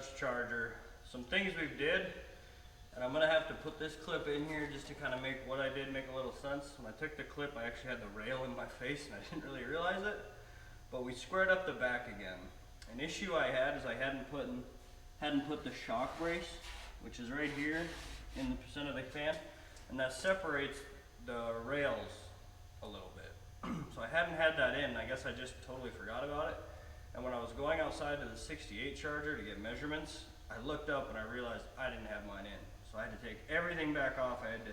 Dutch Charger. Some things we've did, and I'm gonna have to put this clip in here just to kind of make what I did make a little sense. When I took the clip, I actually had the rail in my face and I didn't really realize it. But we squared up the back again. An issue I had is I hadn't put the shock brace, which is right here in the center of the fan, and that separates the rails a little bit. So I hadn't had that in. I guess I just totally forgot about it. And when I was going outside to the 68 Charger to get measurements, I looked up and I realized I didn't have mine in. So I had to take everything back off. I had to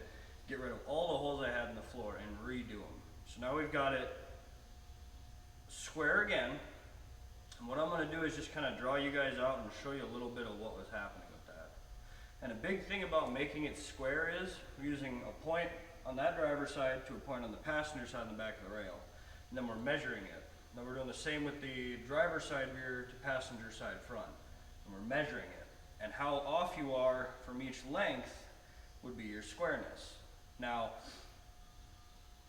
get rid of all the holes I had in the floor and redo them. So now we've got it square again. And what I'm going to do is just kind of draw you guys out and show you a little bit of what was happening with that. And a big thing about making it square is we're using a point on that driver's side to a point on the passenger side on the back of the rail. And then we're measuring it. Then we're doing the same with the driver's side rear to passenger side front. And we're measuring it. And how off you are from each length would be your squareness. Now,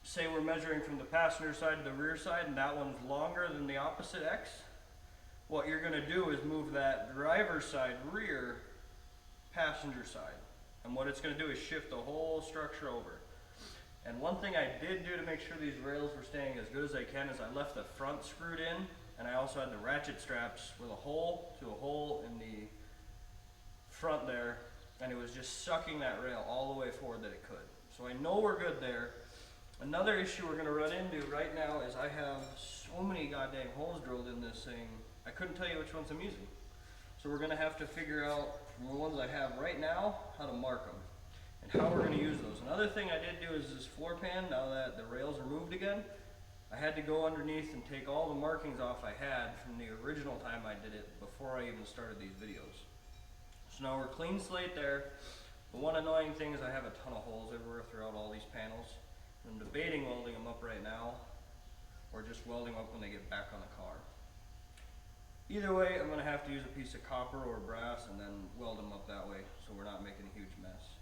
say we're measuring from the passenger side to the rear side and that one's longer than the opposite X. What you're going to do is move that driver's side rear passenger side. And what it's going to do is shift the whole structure over. And one thing I did do to make sure these rails were staying as good as they can is I left the front screwed in, and I also had the ratchet straps with a hole in the front there, and it was just sucking that rail all the way forward that it could. So I know we're good there. Another issue we're going to run into right now is I have so many goddamn holes drilled in this thing, I couldn't tell you which ones I'm using. So we're going to have to figure out from the ones I have right now how to mark them and how we're going to use those. Another thing I did do is this floor pan, now that the rails are moved again, I had to go underneath and take all the markings off I had from the original time I did it before I even started these videos. So now we're clean slate there. The one annoying thing is I have a ton of holes everywhere throughout all these panels. I'm debating welding them up right now or just welding them up when they get back on the car. Either way, I'm going to have to use a piece of copper or brass and then weld them up that way so we're not making a huge mess.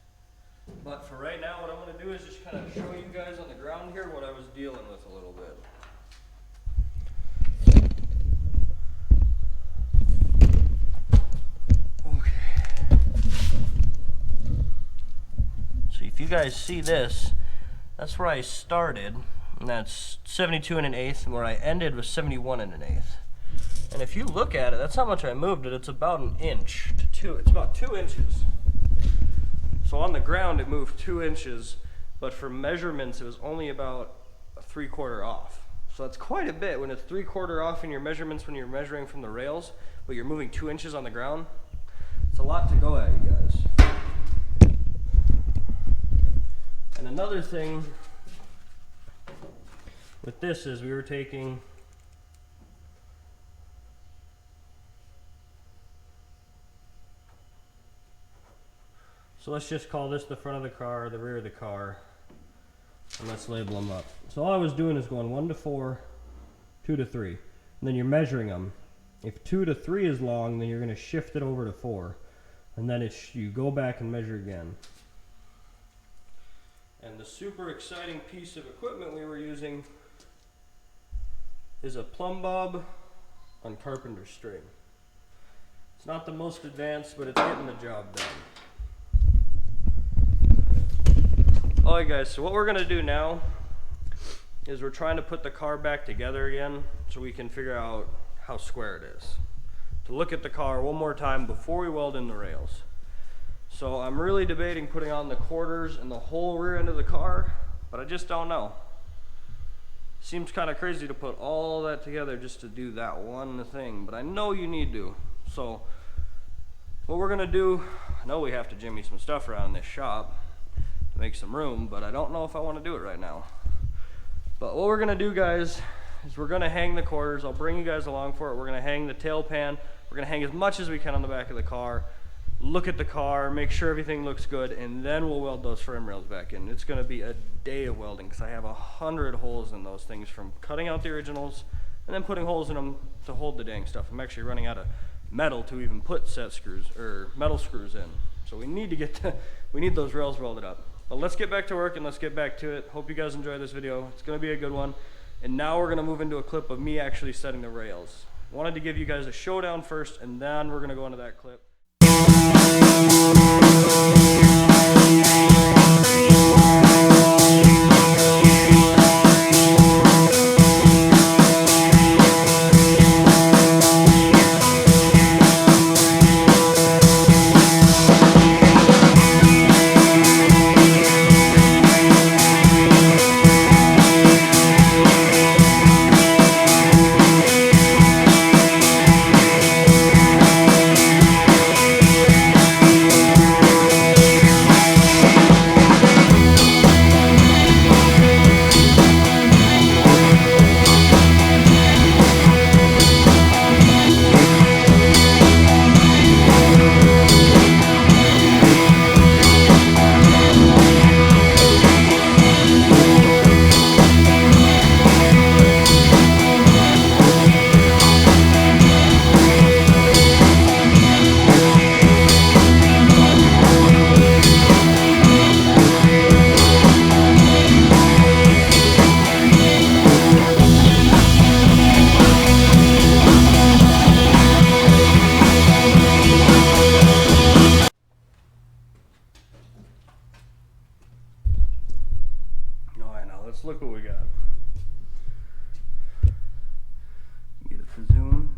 But for right now, what I'm going to do is just kind of show you guys on the ground here what I was dealing with a little bit. So if you guys see this, that's where I started, and that's 72 1/8, and where I ended was 71 1/8. And if you look at it, that's how much I moved it. It's about an inch to two. It's about 2 inches. So on the ground, it moved 2 inches, but for measurements, it was only about a 3/4 off. So that's quite a bit when it's 3/4 off in your measurements when you're measuring from the rails, but you're moving 2 inches on the ground. It's a lot to go at, you guys. And another thing with this is we were taking so let's just call this the front of the car, the rear of the car, and let's label them up. So all I was doing is going 1 to 4, 2 to 3, and then you're measuring them. If 2 to 3 is long, then you're going to shift it over to 4, and then you go back and measure again. And the super exciting piece of equipment we were using is a plumb bob on carpenter string. It's not the most advanced, but it's getting the job done. Alright guys, so what we're going to do now is we're trying to put the car back together again so we can figure out how square it is. To look at the car one more time before we weld in the rails. So I'm really debating putting on the quarters and the whole rear end of the car, but I just don't know. Seems kind of crazy to put all that together just to do that one thing, but I know you need to. So what we're going to do, I know we have to jimmy some stuff around in this shop to make some room, but I don't know if I want to do it right now. But what we're going to do, guys, is we're going to hang the quarters. I'll bring you guys along for it. We're going to hang the tail pan. We're going to hang as much as we can on the back of the car. Look at the car, make sure everything looks good, and then we'll weld those frame rails back in. It's going to be a day of welding because I have 100 holes in those things from cutting out the originals and then putting holes in them to hold the dang stuff. I'm actually running out of metal to even put set screws or metal screws in. So we need to we need those rails welded up. But let's get back to work and let's get back to it. Hope you guys enjoy this video. It's going to be a good one. And now we're going to move into a clip of me actually setting the rails. Wanted to give you guys a showdown first, and then we're going to go into that clip. let's look what we got. Get it to zoom.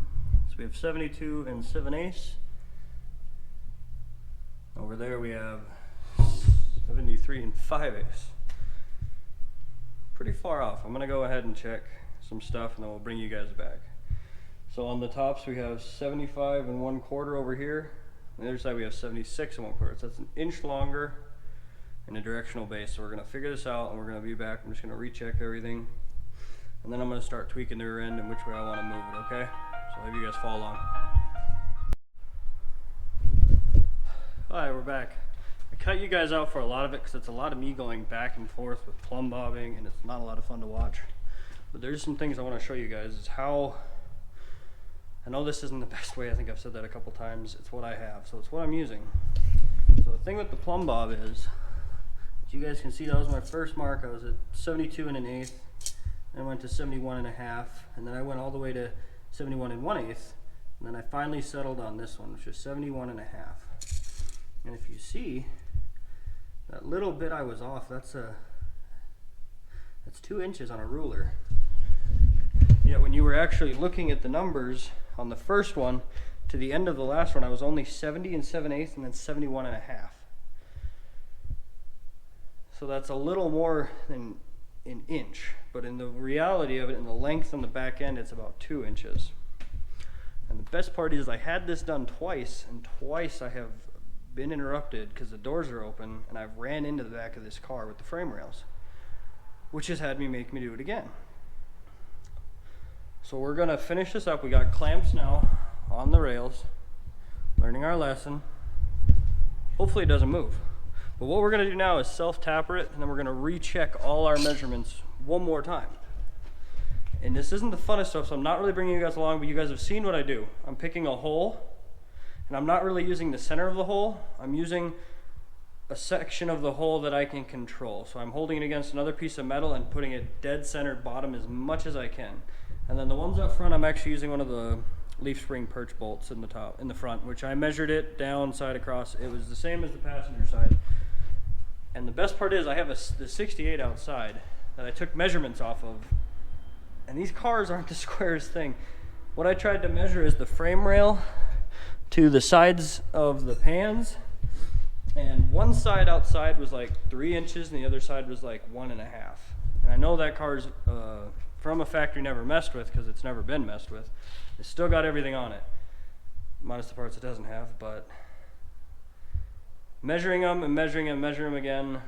So we have 72 and 7/8. Over there we have 73 and 5/8. Pretty far off. I'm gonna go ahead and check some stuff and then we'll bring you guys back. So on the tops we have 75 and 1/4 over here. On the other side we have 76 and 1/4. So that's an inch longer in a directional base. So we're gonna figure this out and we're gonna be back. I'm just gonna recheck everything. And then I'm gonna start tweaking the rear end and which way I wanna move it, okay? So I'll have you guys follow along. Alright, we're back. I cut you guys out for a lot of it because it's a lot of me going back and forth with plumb bobbing and it's not a lot of fun to watch. But there's some things I want to show you guys is how, I know this isn't the best way, I think I've said that a couple times, it's what I have, so it's what I'm using. So the thing with the plumb bob is, as you guys can see, that was my first mark. I was at 72 and 1/8, then I went to 71 and 1/2, and then I went all the way to 71 and 1/8, and then I finally settled on this one, which is 71 and 1/2. And if you see, that little bit I was off, that's 2 inches on a ruler. Yet when you were actually looking at the numbers on the first one to the end of the last one, I was only 70 and 7/8 and then 71 and 1/2. So that's a little more than an inch, but in the reality of it, in the length on the back end, it's about 2 inches. And the best part is I had this done twice, and twice I have been interrupted because the doors are open and I've ran into the back of this car with the frame rails, which has had me make me do it again. So we're gonna finish this up. We got clamps now on the rails, learning our lesson. Hopefully it doesn't move. But what we're gonna do now is self-tapper it, and then we're gonna recheck all our measurements one more time. And this isn't the funnest stuff, so I'm not really bringing you guys along, but you guys have seen what I do. I'm picking a hole, and I'm not really using the center of the hole. I'm using a section of the hole that I can control. So I'm holding it against another piece of metal and putting it dead center bottom as much as I can. And then the ones up front, I'm actually using one of the leaf spring perch bolts in the front, which I measured it down, side across. It was the same as the passenger side. And the best part is I have the 68 outside that I took measurements off of. And these cars aren't the squarest thing. What I tried to measure is the frame rail to the sides of the pans, and one side outside was like 3 inches and the other side was like 1.5. And I know that car's from a factory never messed with because it's never been messed with. It's still got everything on it, minus the parts it doesn't have. But measuring them and measuring them, measuring them again.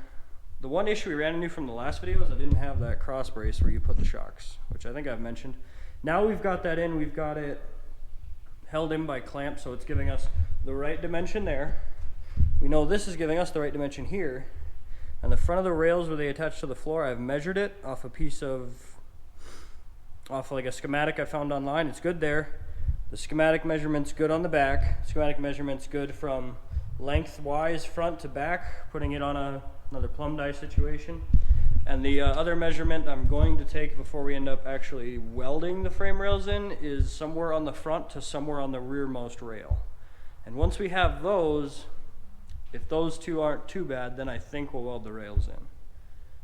The one issue we ran into from the last video is I didn't have that cross brace where you put the shocks, which I think I've mentioned. Now we've got that in, we've got it held in by clamps, so it's giving us the right dimension there. We know this is giving us the right dimension here. And the front of the rails where they attach to the floor, I've measured it off like a schematic I found online. It's good there. The schematic measurement's good on the back. Schematic measurement's good from lengthwise front to back, putting it on another plumb die situation. And the other measurement I'm going to take before we end up actually welding the frame rails in is somewhere on the front to somewhere on the rearmost rail. And once we have those, if those two aren't too bad, then I think we'll weld the rails in.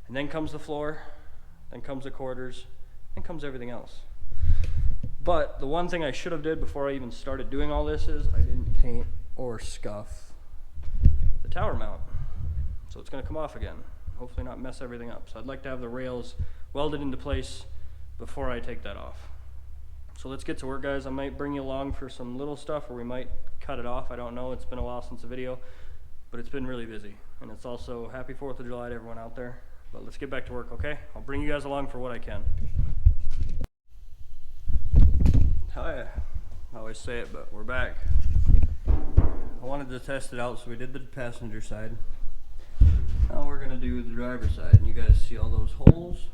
And then comes the floor, then comes the quarters, then comes everything else. But the one thing I should have did before I even started doing all this is I didn't paint or scuff the tower mount. So it's gonna come off again. Hopefully not mess everything up. So I'd like to have the rails welded into place before I take that off. So let's get to work, guys. I might bring you along for some little stuff, or we might cut it off. I don't know. It's been a while since the video, but it's been really busy. And it's also happy 4th of July to everyone out there. But let's get back to work, okay? I'll bring you guys along for what I can. Hi. I always say it, but we're back. I wanted to test it out, so we did the passenger side. Now we're gonna do the driver's side, and you guys see all those holes,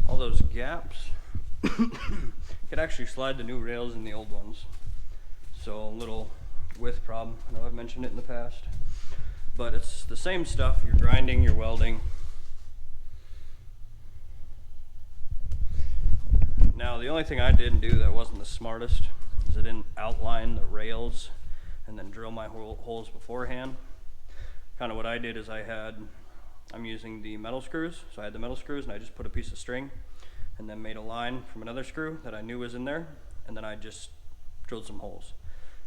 all those gaps. Could actually slide the new rails in the old ones. So a little width problem. I know I've mentioned it in the past, but it's the same stuff. You're grinding, you're welding. Now the only thing I didn't do that wasn't the smartest is I didn't outline the rails and then drill my holes beforehand. Kind of what I did is I had I'm using the metal screws. So I had the metal screws and I just put a piece of string and then made a line from another screw that I knew was in there, and then I just drilled some holes.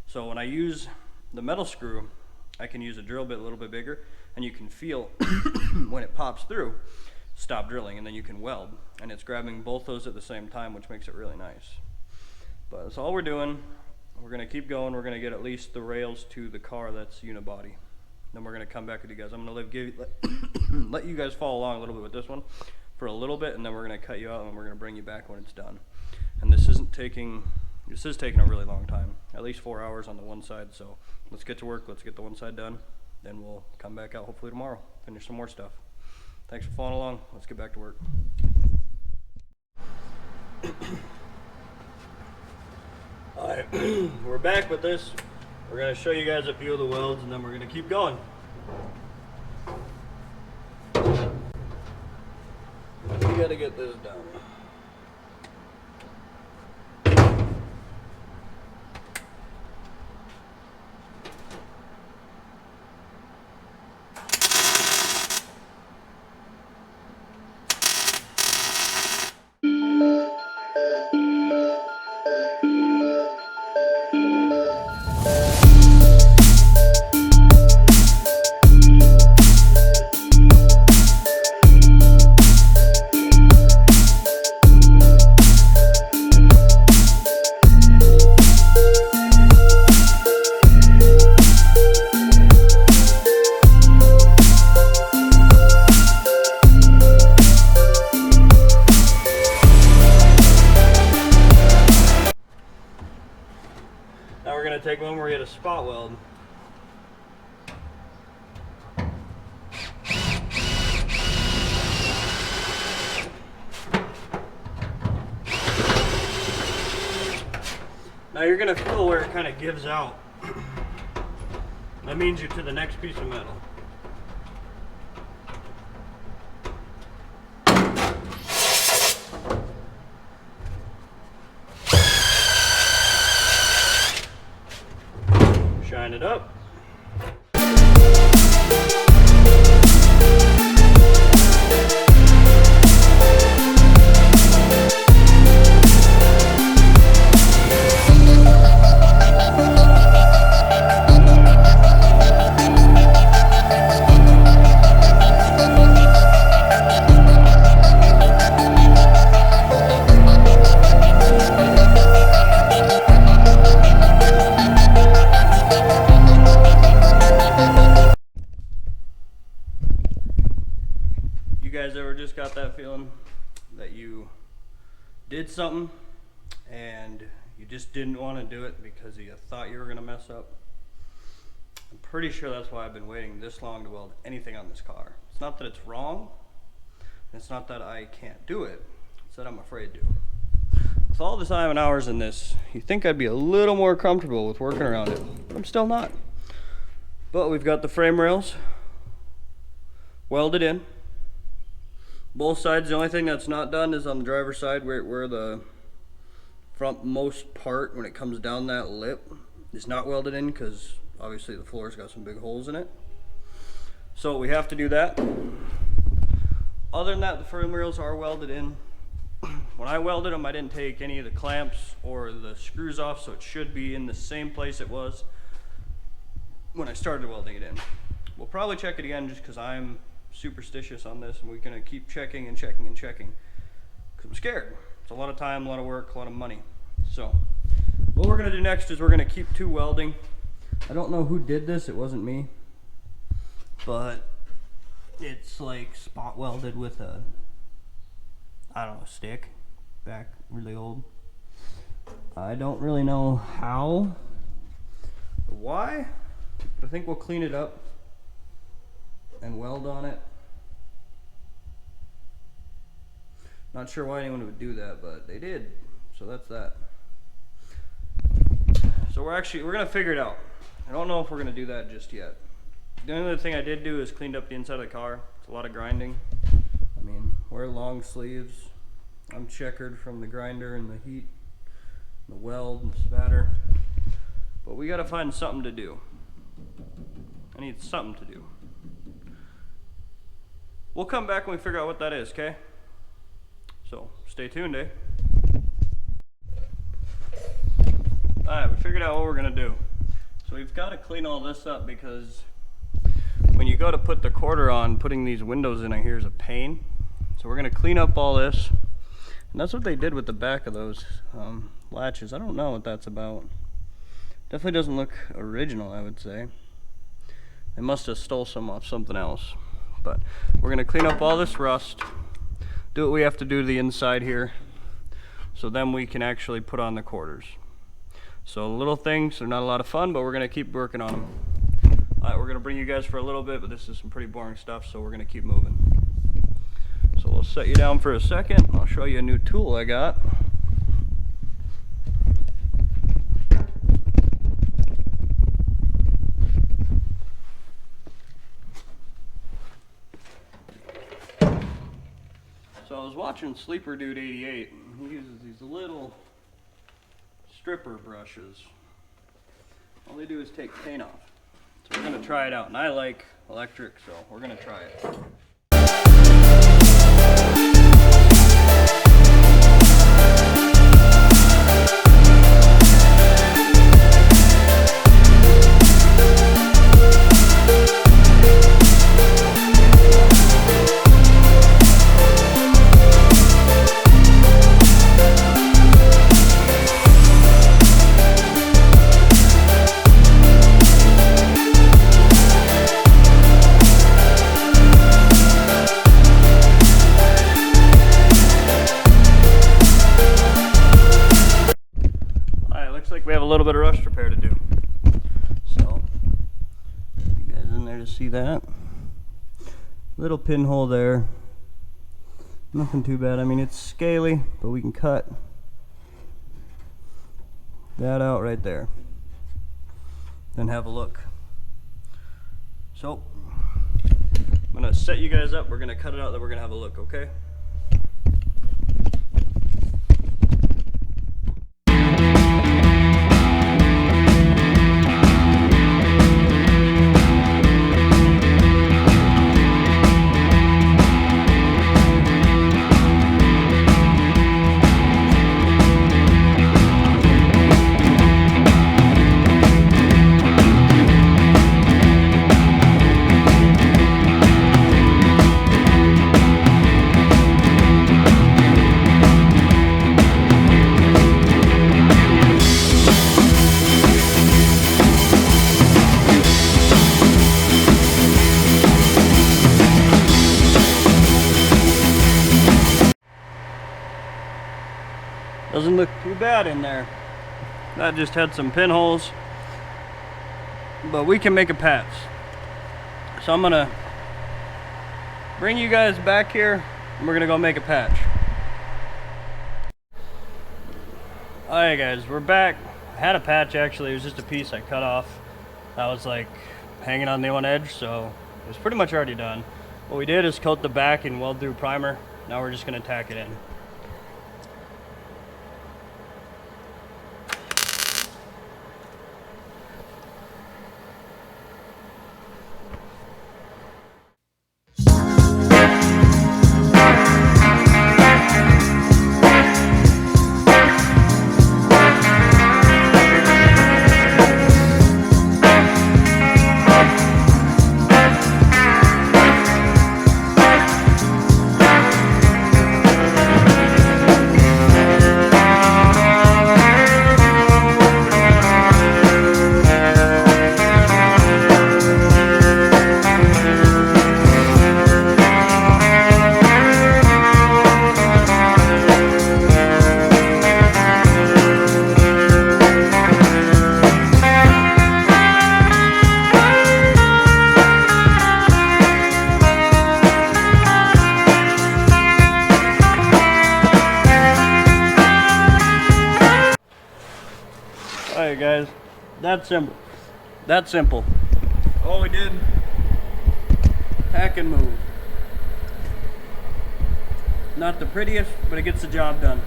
So when I use the metal screw, I can use a drill bit a little bit bigger, and you can feel when it pops through, stop drilling, and then you can weld. And it's grabbing both those at the same time, which makes it really nice. But that's all we're doing. We're gonna keep going. We're gonna get at least the rails to the car that's unibody. Then we're gonna come back with you guys. I'm gonna let you guys follow along a little bit with this one for a little bit, and then we're gonna cut you out and we're gonna bring you back when it's done. And this is taking a really long time, at least 4 hours on the one side. So let's get to work. Let's get the one side done. Then we'll come back out hopefully tomorrow, finish some more stuff. Thanks for following along. Let's get back to work. Alright, we're back with this. We're going to show you guys a few of the welds and then we're going to keep going. We got to get this done. Now we're going to take one where we had a spot weld. Now you're going to feel where it kind of gives out. That means you're to the next piece of metal. Shine it up. You guys ever just got that feeling that you did something and you just didn't want to do it because you thought you were going to mess up? I'm pretty sure that's why I've been waiting this long to weld anything on this car. It's not that it's wrong, it's not that I can't do it, it's that I'm afraid to. With all the time and hours in this, you'd think I'd be a little more comfortable with working around it, but I'm still not. But we've got the frame rails welded in. Both sides. The only thing that's not done is on the driver's side where the frontmost part, when it comes down that lip, is not welded in because obviously the floor's got some big holes in it. So we have to do that. Other than that, the frame rails are welded in. When I welded them, I didn't take any of the clamps or the screws off, so it should be in the same place it was when I started welding it in. We'll probably check it again just because I'm superstitious on this, and we're going to keep checking and checking and checking because I'm scared. It's a lot of time, a lot of work, a lot of money. So what we're going to do next is we're going to keep two welding. I don't know who did this, it wasn't me, but it's like spot welded with a, I don't know, stick, back really old. I don't really know how or why, but I think we'll clean it up and weld on it. Not sure why anyone would do that, but they did, so that's that. So we're gonna figure it out. I don't know if we're gonna do that just yet. The only other thing I did do is cleaned up the inside of the car. It's a lot of grinding. I mean, wear long sleeves. I'm checkered from the grinder and the heat, the weld and the spatter. But we gotta find something to do. I need something to do. we'll come back when we figure out what that is, okay? So stay tuned, eh? Alright, we figured out what we're gonna do. So we've got to clean all this up because when you go to put the quarter on, putting these windows in here is a pain. So we're gonna clean up all this. And that's what they did with the back of those latches. I don't know what that's about. Definitely doesn't look original, I would say. They must have stole some off something else. But we're gonna clean up all this rust, do what we have to do to the inside here, so then we can actually put on the quarters. So little things are not a lot of fun, but we're gonna keep working on them. Alright, we're gonna bring you guys for a little bit, but this is some pretty boring stuff, so we're gonna keep moving. So we'll set you down for a second. I'll show you a new tool I got. So I was watching Sleeper Dude 88, and he uses these little stripper brushes. All they do is take paint off. So we're gonna try it out, and I like electric, so we're gonna try it. We have a little bit of rust repair to do. So, you guys in there to see that? Little pinhole there. Nothing too bad. I mean, it's scaly, but we can cut that out right there. Then have a look. So, I'm gonna set you guys up. We're gonna cut it out, then we're gonna have a look, okay? Doesn't look too bad in there. That just had some pinholes, but we can make a patch. So I'm gonna bring you guys back here and we're gonna go make a patch. Alright guys, we're back. I had a patch actually, it was just a piece I cut off. That was like hanging on the one edge, so it was pretty much already done. What we did is coat the back in weld through primer. Now we're just gonna tack it in. Alright guys, that's simple. That's simple. All we did, pack and move. Not the prettiest, but it gets the job done.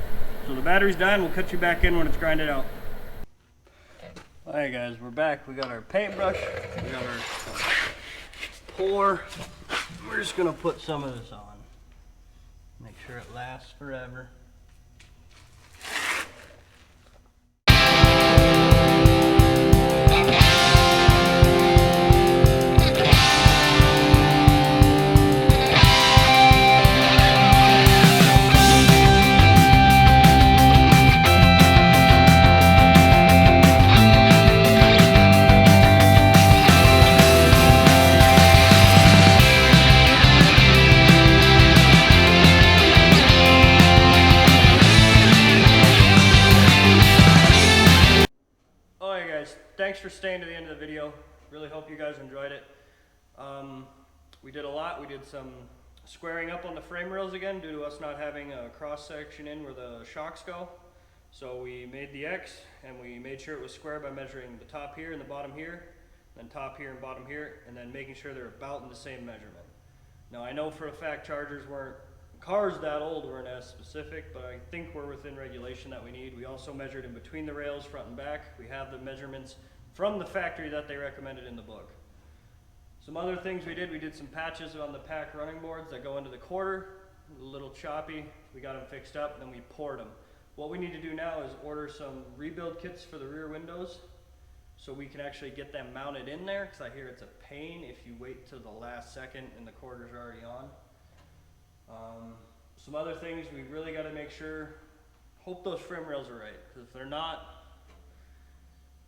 So the battery's done, we'll cut you back in when it's grinded out. Alright guys, we're back. We got our paintbrush, we got our pour, we're just gonna put some of this on. Make sure it lasts forever. Alright guys, thanks for staying to the end of the video. Really hope you guys enjoyed it. We did a lot. We did some squaring up on the frame rails again due to us not having a cross section in where the shocks go. So we made the X and we made sure it was square by measuring the top here and the bottom here, then top here and bottom here, and then making sure they're about in the same measurement. Now I know for a fact cars that old weren't as specific, but I think we're within regulation that we need. We also measured in between the rails, front and back. We have the measurements from the factory that they recommended in the book. Some other things we did some patches on the pack running boards that go into the quarter, a little choppy. We got them fixed up, and then we poured them. What we need to do now is order some rebuild kits for the rear windows so we can actually get them mounted in there, because I hear it's a pain if you wait till the last second and the quarters are already on. Some other things we really got to make sure, hope those frame rails are right, because if they're not,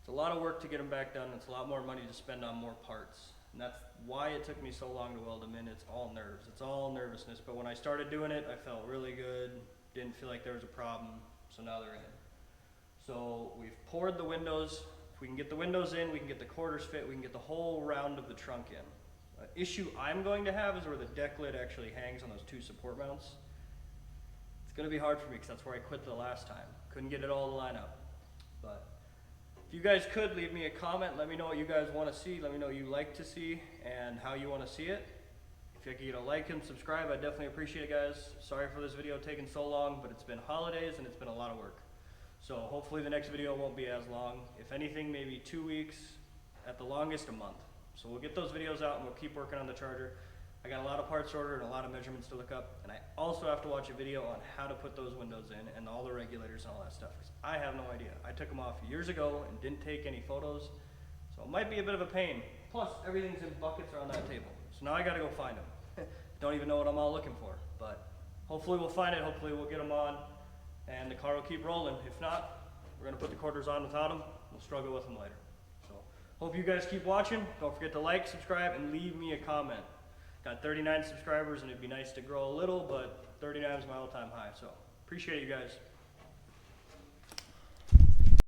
it's a lot of work to get them back done. It's a lot more money to spend on more parts, and that's why it took me so long to weld them in. It's all nerves, it's all nervousness, but when I started doing it I felt really good, didn't feel like there was a problem, so now they're in. So we've poured the windows. If we can get the windows in, we can get the quarters fit, we can get the whole round of the trunk in. Issue I'm going to have is where the deck lid actually hangs on those two support mounts. It's going to be hard for me because that's where I quit the last time. Couldn't get it all to line up. But if you guys could leave me a comment, let me know what you guys want to see, let me know what you like to see and how you want to see it. If you could get a like and subscribe, I'd definitely appreciate it, guys. Sorry for this video taking so long, but it's been holidays and it's been a lot of work. So hopefully the next video won't be as long. If anything, maybe 2 weeks, at the longest a month. So we'll get those videos out and we'll keep working on the Charger. I got a lot of parts ordered and a lot of measurements to look up, and I also have to watch a video on how to put those windows in and all the regulators and all that stuff, because I have no idea. I took them off years ago and didn't take any photos, so it might be a bit of a pain. Plus, everything's in buckets or on that table, so now I gotta go find them. Don't even know what I'm all looking for, but hopefully we'll find it, hopefully we'll get them on, and the car will keep rolling. If not, we're gonna put the quarters on without them. We'll struggle with them later. Hope you guys keep watching. Don't forget to like, subscribe, and leave me a comment. Got 39 subscribers, and it'd be nice to grow a little, but 39 is my all-time high, so appreciate you guys.